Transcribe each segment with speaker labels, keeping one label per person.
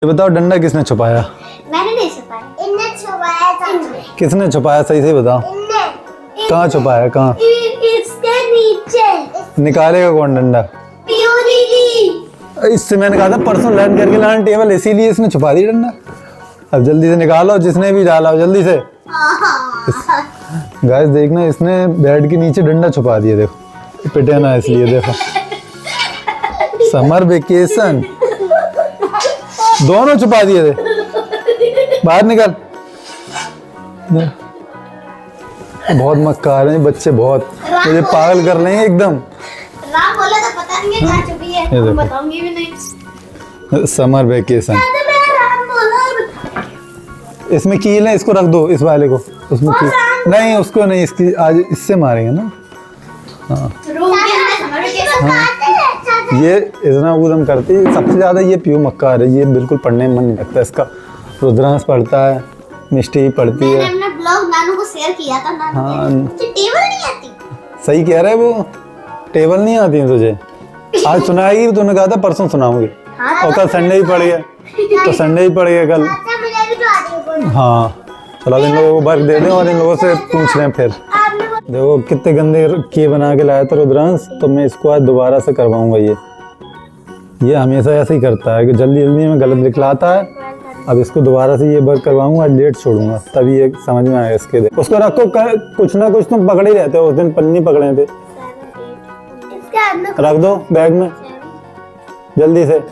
Speaker 1: ये बताओ डंडा किसने छुपाया?
Speaker 2: मैंने नहीं छुपाया, इनने छुपाया था।
Speaker 1: किसने छुपाया सही से बताओ?
Speaker 2: इनने।
Speaker 1: कहाँ छुपाया कहाँ?
Speaker 2: इसके नीचे।
Speaker 1: निकालेगा कौन डंडा?
Speaker 2: पियो दीदी।
Speaker 1: इससे मैंने कहा था परसों लैंड करके लाना टेबल, इसीलिए इसने छुपा दी डंडा। अब जल्दी से निकालो, जिसने भी डाला जल्दी से। गाइस देखना, इसने बेड के नीचे डंडा छुपा दिया, देखो पिटे ना इसलिए। देखो समर वेकेशन दोनों छुपा दिए थे। बाहर निकल। बहुत मक्कार हैं बच्चे, बहुत मुझे पागल कर रहे हैं एकदम।
Speaker 2: राम बोला तो पता नहीं कहाँ छुपी है,
Speaker 1: ये देखो।
Speaker 2: बताऊंगी भी नहीं।
Speaker 1: Summer vacation.
Speaker 2: राम बोला।
Speaker 1: इसमें कील है, इसको रख दो, इस वाले को। उसमें कील नहीं, उसको नहीं, इसकी आज इससे मारेंगे ना। हाँ ये इतना ऊधम करती है सबसे ज्यादा, ये प्यू मक्कार है। ये बिल्कुल पढ़ने में मन नहीं लगता इसका। रुद्रांश पढ़ता है, मिष्टी पढ़ती
Speaker 2: मैंने
Speaker 1: है।
Speaker 2: अपना ब्लॉग नानू को शेयर किया था। नानू
Speaker 1: हाँ।
Speaker 2: मुझे टेबल नहीं आती।
Speaker 1: सही कह रहा है वो, टेबल नहीं आती है तुझे। आज सुनाएगी, तूने कहा था परसों सुनाऊंगी। और कल संडे ही पड़ गया, तो संडे ही पड़ गया कल।
Speaker 2: अच्छा मुझे भी तो आती है बोलना।
Speaker 1: हाँ चलो इन लोगों को वर्क दे दें और इन लोगों से पूछ रहे हैं फिर।
Speaker 2: आपने वो
Speaker 1: देखो कितने गंदे किए बना के लाया था रुद्रांश, तो मैं इसको आज दोबारा से करवाऊंगा। ये हमेशा ऐसे ही करता है कि जल्दी जल्दी में गलत लिखलाता है। अब इसको दोबारा से ये वर्क करवाऊंगा, आज लेट छोड़ूंगा, तभी ये समझ में आएगा इसके। उसको रखो, कुछ ना कुछ तुम पकड़े ही रहते हो। उस दिन पन्नी पकड़े थे,
Speaker 2: इसके हाथ में
Speaker 1: रख दो बैग में जल्दी से।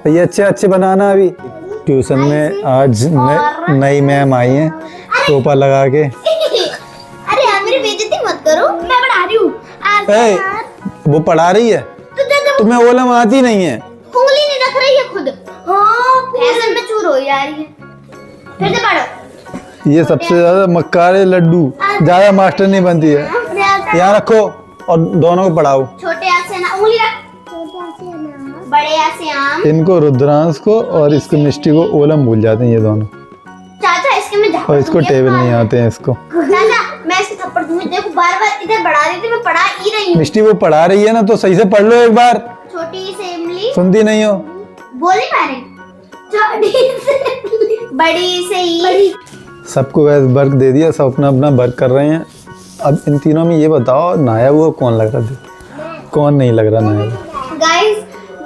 Speaker 1: ये अच्छे अच्छे बनाना। अभी ट्यूशन में आज नई मैम आई है, टोपा लगा के।
Speaker 2: अरे यार मेरी बेइज्जती मत करो, मैं पढ़ा रही हूँ।
Speaker 1: वो पढ़ा रही है, तुम्हें ओलम आती नहीं है।
Speaker 2: उंगली नहीं रख रही है खुद। हाँ फैशन में चूर हो जा रही है। फिर से पढ़ो।
Speaker 1: ये सबसे ज्यादा मक्कारे लड्डू, ज्यादा मास्टर नहीं बनती है। यहाँ रखो और दोनों को पढ़ाओ।
Speaker 2: छोटे हाथ से ना उंगली रख, बड़े हाथ से आम।
Speaker 1: इनको रुद्रांश को और इसको मिष्टी को ओलम भूल जाते हैं ये दोनों।
Speaker 2: चाचा इसके में
Speaker 1: और इसको टेबल नहीं आते हैं इसको।
Speaker 2: चाचा मैं इसके थप्पड़ दूंगी। देखो बार बार इधर बढ़ा रही थी, मैं पढ़ा ही रही हूँ।
Speaker 1: मिष्टी वो पढ़ा रही है ना, तो सही से पढ़ लो एक बार।
Speaker 2: छोटी सी इमली
Speaker 1: सुनती नहीं हो?
Speaker 2: बोल नहीं पा रही। छोटी सी बड़ी से ही।
Speaker 1: सबको वैसे वर्क दे दिया, सब अपना अपना वर्क कर रहे हैं। अब इन तीनों में ये बताओ नाया हुआ कौन लग रहा था, कौन नहीं लग रहा नाया हुआ?
Speaker 2: गाइस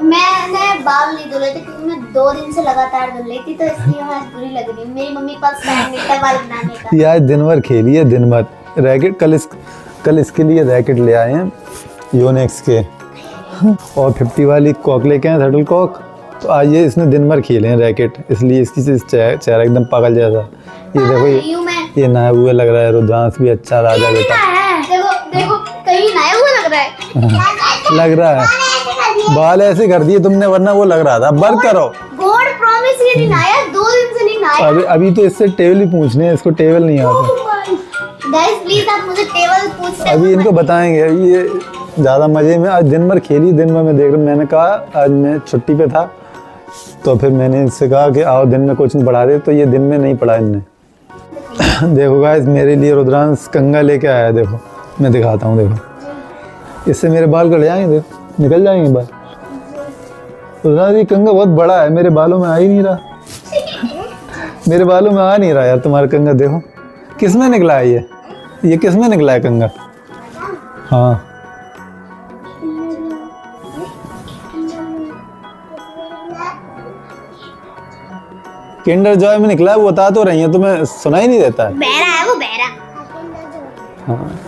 Speaker 2: मैंने बाल नहीं धुले थे क्योंकि मैं 2 दिन से लगातार धुल रही थी, तो इसलिए मैं आज बुरी लग रही हूँ। मेरी मम्मी पास टाइम नहीं था बाल बनाने का।
Speaker 1: ये आज दिन भर खेली है, दिन भर रैकेट। कल इसके लिए रैकेट ले आए हैं योनेक्स के, और 50 वाली कॉक लेके आए, शटल कॉक। तो आज ये इसने दिन भर खेले हैं रैकेट, इसलिए इसकी चेहरा एकदम पागल जैसा। ये देखो ये नया हुआ लग रहा है। रुद्रांश भी अच्छा राजा बेटा
Speaker 2: देखो देखो कहीं नया हुआ लग रहा है।
Speaker 1: लग रहा है। बाल ऐसे कर दिए तुमने, वरना वो लग रहा था। वर्क करो।
Speaker 2: गॉड प्रॉमिस ये नहीं आया, 2 दिन से नहीं आया।
Speaker 1: अभी तो इससे टेबल ही पूछने हैं, इसको टेबल नहीं आता।
Speaker 2: गाइस प्लीज आप मुझे टेबल पूछते
Speaker 1: अभी इनको बताएंगे। अभी ये ज़्यादा मज़े में आज दिन भर खेली। दिन भर मैं देख रहा हूँ, मैंने कहा आज मैं छुट्टी पे था, तो फिर मैंने इनसे कहा कि आओ दिन में कोचिंग पढ़ा दे, तो ये दिन में नहीं पढ़ा इनने। देखो गाइस मेरे लिए रुद्रांश कंगा लेके आया है। देखो मैं दिखाता हूँ, देखो इससे मेरे बाल कट जाएंगे, देखो निकल जाएंगे बाल। रुद्रांश ये कंगा बहुत बड़ा है, मेरे बालों में आ ही नहीं रहा। मेरे बालों में आ नहीं रहा यार तुम्हारा कंगा। देखो किस में निकला है ये किस में निकला है कंगा? हाँ किंडर जॉय में निकला है, वो बता तो रही है, तुम्हें सुनाई नहीं देता है?
Speaker 2: बहरा है वो, बहरा।
Speaker 1: हाँ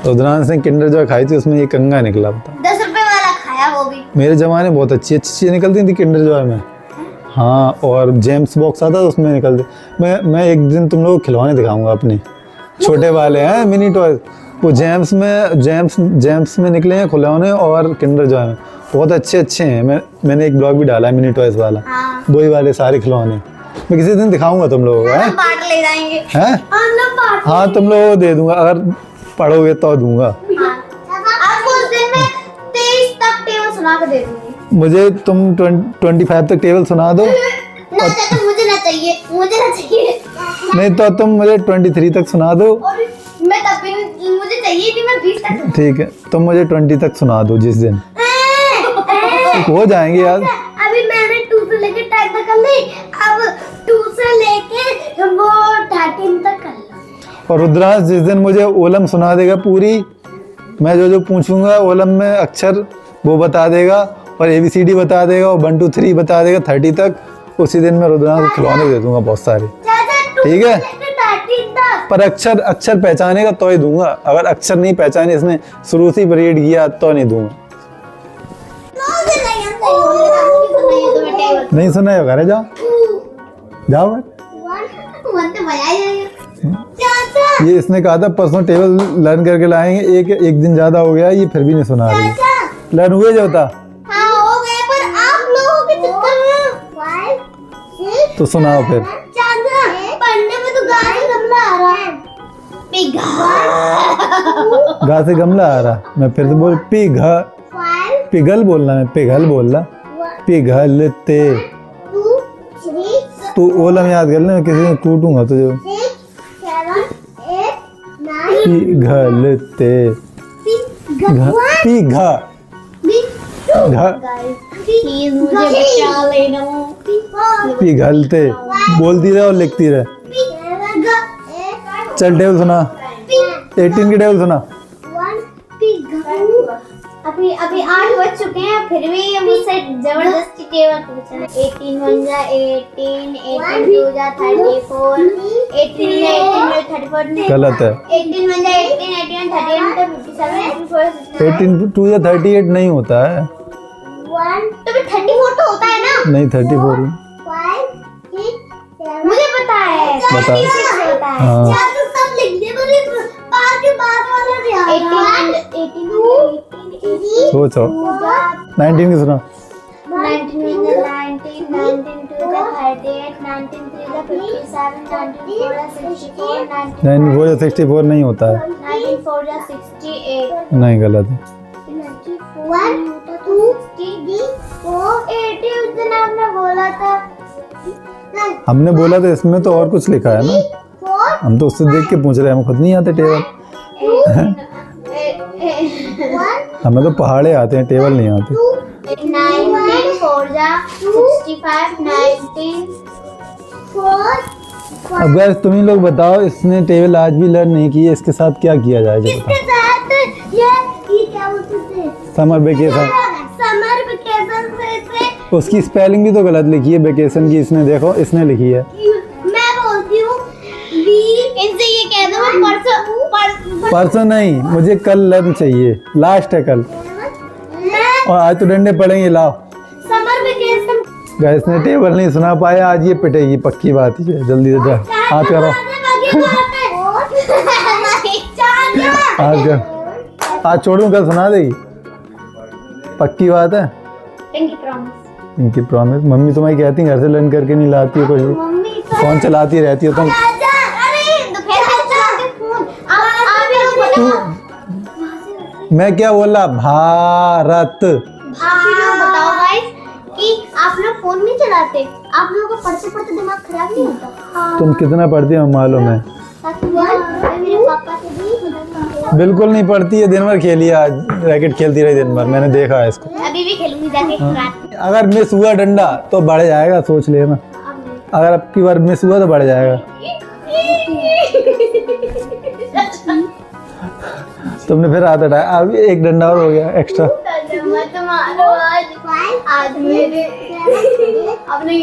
Speaker 1: रुद्रांश ने किंडर जॉय खाई थी, उसमें ये कंगा निकला। बता
Speaker 2: 10 रुपए वाला खाया वो भी।
Speaker 1: मेरे जमाने बहुत अच्छी अच्छी चीज़ें निकलती थी किंडर जॉय में। हाँ और जेम्स बॉक्स आता था उसमें निकलते। मैं एक दिन तुम लोग को खिलौने दिखाऊंगा अपने, छोटे वाले हैं मिनी टॉयज। वो जेम्स में निकले हैं खिलौने, और किंडर जॉय में बहुत अच्छे अच्छे हैं। मैंने एक ब्लॉग भी डाला है मिनी टॉयज वाला।
Speaker 2: हाँ।
Speaker 1: वही वाले सारे खिलौने मैं किसी दिन दिखाऊंगा तुम लोगों को।
Speaker 2: हम बांट ले जाएंगे।
Speaker 1: हैं?
Speaker 2: हम लोग बांट।
Speaker 1: हाँ तुम लोगों को दे दूंगा, अगर पढ़ोगे तो दूंगा।
Speaker 2: आपको उस दिन में 23 तक टेबल सुना के दे दूंगी।
Speaker 1: मुझे तुम 25 तक टेबल सुना दो।
Speaker 2: ना चाचा मुझे ना चाहिए, मुझे ना चाहिए।
Speaker 1: नहीं तो तुम मुझे 23 तक सुना दो।
Speaker 2: और मैं तब भी मुझे चाहिए थी, मैं 20 तक।
Speaker 1: ठीक है तुम मुझे 20 तक सुना दो जिस दिन। हो जाएंगे यार।
Speaker 2: अभी मैंने 2 से लेकर 10 तक कर
Speaker 1: और रुद्रांश जिस दिन मुझे ओलम सुना देगा पूरी, मैं जो जो पूछूंगा ओलम में अक्षर वो बता देगा और ABCD बता देगा और 1 2 3 बता देगा 30 तक, उसी दिन मैं रुद्रांश को खिलौने दे दूंगा बहुत सारे। ठीक है, पर अक्षर अक्षर पहचानेगा तो ही दूंगा, अगर अक्षर नहीं पहचाने इसने शुरू से परेड किया तो नहीं दूंगा। नहीं सुना है घरे जाओ जाओ। ये इसने कहा था परसों टेबल लर्न करके लाएंगे, एक दिन ज्यादा हो गया, ये फिर भी नहीं सुना रही। लर्न हुए जो होता तो सुनाओ फिर। गा से गमला आ रहा, मैं फिर से बोल पिघल बोलना, मैं पिघल बोलना, पिघलते। तू ओलम याद कर ले, मैं किसी में कूटूंगा तुझे। पिघलते पिघा पिघलते बोलती रहे और लिखती रहे। चल टेबल सुना, 18 की टेबल सुना।
Speaker 2: अभी 8 बज चुके हैं फिर भी मुझसे जबरदस्ती टेबल पूछ रहे हैं। 18 1 जा 18, 18 2 जा 34, 18 में 34 नहीं,
Speaker 1: गलत है।
Speaker 2: 18 1 जा 18, 18 38 तो 57,
Speaker 1: 18 2 जा 38 नहीं होता है।
Speaker 2: 1 तो फिर 34 तो होता है ना?
Speaker 1: नहीं 34 ही।
Speaker 2: मुझे पता है,
Speaker 1: बता।
Speaker 2: 36 होता है।
Speaker 1: हाँ।
Speaker 2: तो सब लिख दे, बस बाद वाला ध्यान। 18
Speaker 1: सोचो। 19 की सुना।
Speaker 2: 19 1 जा 19, 19 2 जा 38, 19 3 जा 57, 19 4 जा 64,
Speaker 1: 94 या 64 नहीं होता है।
Speaker 2: 19 4 जा 68,
Speaker 1: नहीं गलत है।
Speaker 2: 1 2 3 4 80 उस दिन आपने बोला था।
Speaker 1: हमने बोला था इसमें तो और कुछ लिखा है ना, हम तो उससे देख के पूछ रहे हैं, हम खुद नहीं आते टेबल। हमें तो पहाड़े आते हैं, टेबल नहीं आते।
Speaker 2: 19 4 जा 65, 19 4।
Speaker 1: अब गैस तुम ही लोग बताओ, इसने टेबल आज भी लर्न नहीं की है, इसके साथ क्या किया जाए? जो
Speaker 2: इसके साथ ये क्या बोलते थे?
Speaker 1: Summer vacation.
Speaker 2: समर वेकेशन से
Speaker 1: उसकी स्पेलिंग भी तो गलत लिखी है, वेकेशन की इसने, देखो इसने लिखी है।
Speaker 2: मैं बोलती हूँ इनसे ये कह दो
Speaker 1: परसों नहीं, मुझे कल लर्न चाहिए, लास्ट है कल, और आज तो डंडे पड़ेंगे। लाओ
Speaker 2: समर वेकेशन।
Speaker 1: गैस ने टेबल नहीं सुना पाया, आज ये पिटेगी, पक्की बात ही है। जल्दी से जा, हाथ करो, हाथ कर, आज छोड़ूं कल सुना देगी, पक्की बात है। इनकी प्रॉमिस। मम्मी तुम्हारी कहती घर से लर्न करके नहीं लाती है कुछ भी, फोन चलाती रहती हो तुम। मैं क्या बोला? भारत।
Speaker 2: बताओ गाइस कि आप लोग फोन नहीं चलाते, आप लोगों को पढ़ते पढ़ते दिमाग खराब नहीं होता?
Speaker 1: तुम कितना पढ़ती हो मालूम है?
Speaker 2: मेरे पापा से भी
Speaker 1: बिल्कुल नहीं पढ़ती है, दिन भर खेली, आज रैकेट खेलती रही दिन भर, मैंने देखा है इसको।
Speaker 2: अभी भी खेलूंगी जाके रात में।
Speaker 1: अगर मिस हुआ डंडा तो बढ़ जाएगा, सोच लेना। अगर अब की बार मिस हुआ तो बढ़ जाएगा। तुमने फिर हाथ हटाया, अब एक डंडा और हो गया एक्स्ट्रा।
Speaker 2: आज मेरे आपने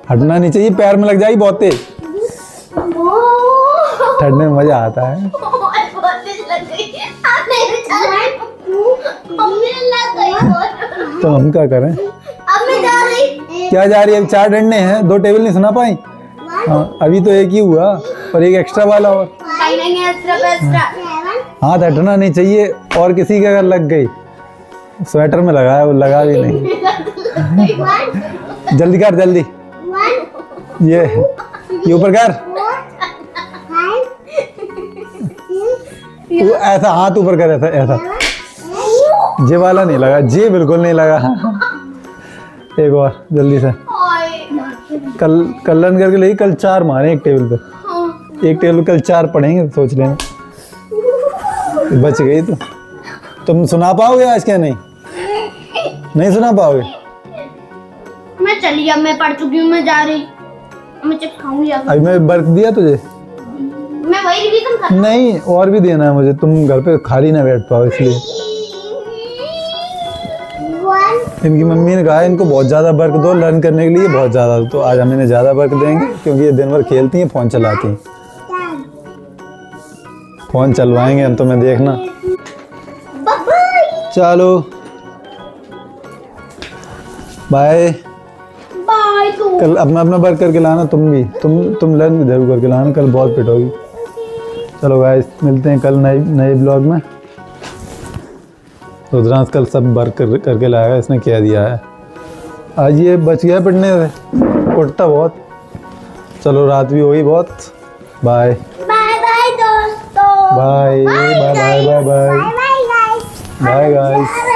Speaker 1: हटना नहीं चाहिए, पैर में लग जाएगी बहुत तेज, ठंडे में मजा आता है। तो हम क्या करें?
Speaker 2: अब मैं जा रही।
Speaker 1: क्या जा रही है? 4 डंडे हैं, 2 टेबल नहीं सुना पाई। हाँ, अभी तो एक ही हुआ और एक एक्स्ट्रा वाला और। हाथ हटना नहीं चाहिए, और किसी के अगर लग गई, स्वेटर में लगा है वो, लगा भी नहीं। जल्दी कर, जल्दी, ये ऊपर कर, वो ऐसा हाथ ऊपर कर, ऐसा ऐसा। जे वाला नहीं लगा, जे बिल्कुल नहीं लगा। एक और जल्दी से, कल रन करके ले, कल 4 मारे एक टेबल पे, एक टेबल पे कल 4 पढ़ेंगे, सोच लेना। बच गई तो तुम सुना पाओगे आज? क्या नहीं, नहीं सुना पाओगे?
Speaker 2: मैं चली, अब मैं पढ़ चुकी हूँ, मैं जा रही। मैं चिप्स खाऊंगी अब।
Speaker 1: अभी मैं वर्क दिया तुझे?
Speaker 2: मैं वही रिवीजन कर।
Speaker 1: नहीं, और भी देना है मुझे, तुम घर पे खाली ना बैठ पाओ इसलिए। इनकी मम्मी ने कहा इनको बहुत ज़्यादा वर्क दो लर्न करने के लिए, बहुत ज़्यादा, तो आज हम इन्हें ज़्यादा वर्क देंगे क्योंकि ये दिन भर खेलती हैं, फ़ोन चलाती हैं। फ़ोन चलवाएंगे हम, तुम्हें देखना। चलो बाय
Speaker 2: बाय। तो
Speaker 1: कल अपना अपना वर्क करके लाना, तुम भी, तुम लर्न भी जरूर करके लाना, कल बहुत पिटोगी। चलो गाइस, मिलते हैं कल नए ब्लॉग में। रुद्रांश कल सब वर्क करके लाएगा, इसने क्या दिया है आज, ये बच गया पिटने से, उठता बहुत। चलो रात भी होगी बहुत। बाय
Speaker 2: बाय बाय दोस्तों।
Speaker 1: Bye bye bye bye bye
Speaker 2: bye guys.
Speaker 1: Bye guys.